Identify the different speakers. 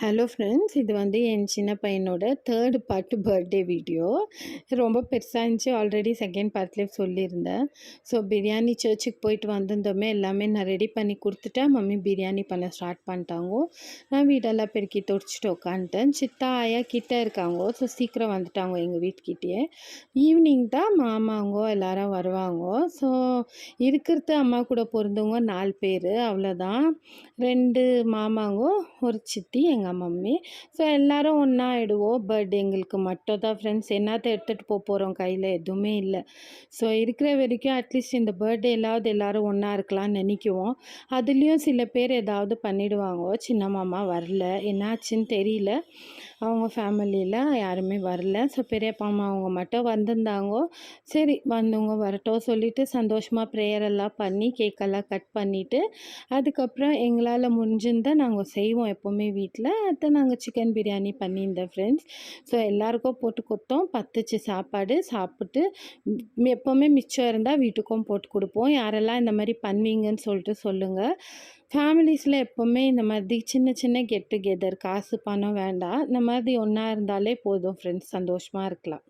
Speaker 1: Hello friends, இது என் சின்ன பையனோட 3 பார்ட் பர்த்டே வீடியோ. ரொம்ப பெருசாக இருந்துச்சு. ஆல்ரெடி செகண்ட் பார்ட்லேயே சொல்லியிருந்தேன். ஸோ பிரியாணி சர்ச்சுக்கு போயிட்டு வந்திருந்தோமே, எல்லாமே நான் ரெடி பண்ணி கொடுத்துட்டேன். மம்மி பிரியாணி பண்ண ஸ்டார்ட் பண்ணிட்டாங்க. நான் வீடெல்லாம் பெருக்கி துடைச்சிட்டு உட்காந்துட்டேன். சித்தா ஆயா கிட்டே இருக்காங்க. ஸோ சீக்கிரம் வந்துட்டாங்க எங்கள் வீட்டுக்கிட்டேயே. ஈவினிங் தான் மாமாங்கோ எல்லாரும் வருவாங்க. ஸோ இருக்கிறது அம்மா கூட பிறந்தவங்க 4 பேர், அவ்வளோதான். 2 மாமாங்கோ, ஒரு சித்தி, எங்கள் மம்மி. ஸோ எல்லோரும் ஒன்றா ஆகிடுவோம். பட் எங்களுக்கு மட்டும் தான் ஃப்ரெண்ட்ஸ், என்னத்தை எடுத்துகிட்டு போகிறோம், கையில் எதுவுமே இல்லை. ஸோ இருக்கிற வரைக்கும் அட்லீஸ்ட் இந்த பர்த்டேலாவது எல்லோரும் ஒன்றா இருக்கலாம்னு நினைக்குவோம். அதுலேயும் சில பேர் ஏதாவது பண்ணிவிடுவாங்க. சின்ன மாமா வரல, என்னாச்சுன்னு தெரியல. அவங்க ஃபேமிலியில் யாருமே வரல. ஸோ பெரியப்பா அம்மா அவங்க மட்டும் வந்திருந்தாங்க. சரி, வந்தவங்க வரட்டும் சொல்லிவிட்டு சந்தோஷமாக ப்ரேயர் எல்லாம் பண்ணி கேக்கெல்லாம் கட் பண்ணிவிட்டு, அதுக்கப்புறம் எங்களால் முடிஞ்சிருந்தால் நாங்கள் செய்வோம் எப்போவுமே வீட்டில். அதை நாங்கள் சிக்கன் பிரியாணி பண்ணியிருந்தேன் ஃப்ரெண்ட்ஸ். ஸோ எல்லாருக்கும் போட்டு கொடுத்தோம். பத்துச்சு சாப்பாடு. சாப்பிட்டு எப்போவுமே மிச்சம் இருந்தால் வீட்டுக்கும் போட்டு கொடுப்போம். யாரெல்லாம் இந்த மாதிரி பண்ணுவீங்கன்னு சொல்லிட்டு சொல்லுங்கள். ஃபேமிலிஸில் எப்போவுமே இந்த மாதிரி சின்ன சின்ன கெட் டுகெதர், காசு பணம் வேண்டாம், இந்த மாதிரி ஒன்றா இருந்தாலே போதும் ஃப்ரெண்ட்ஸ், சந்தோஷமாக இருக்கலாம்.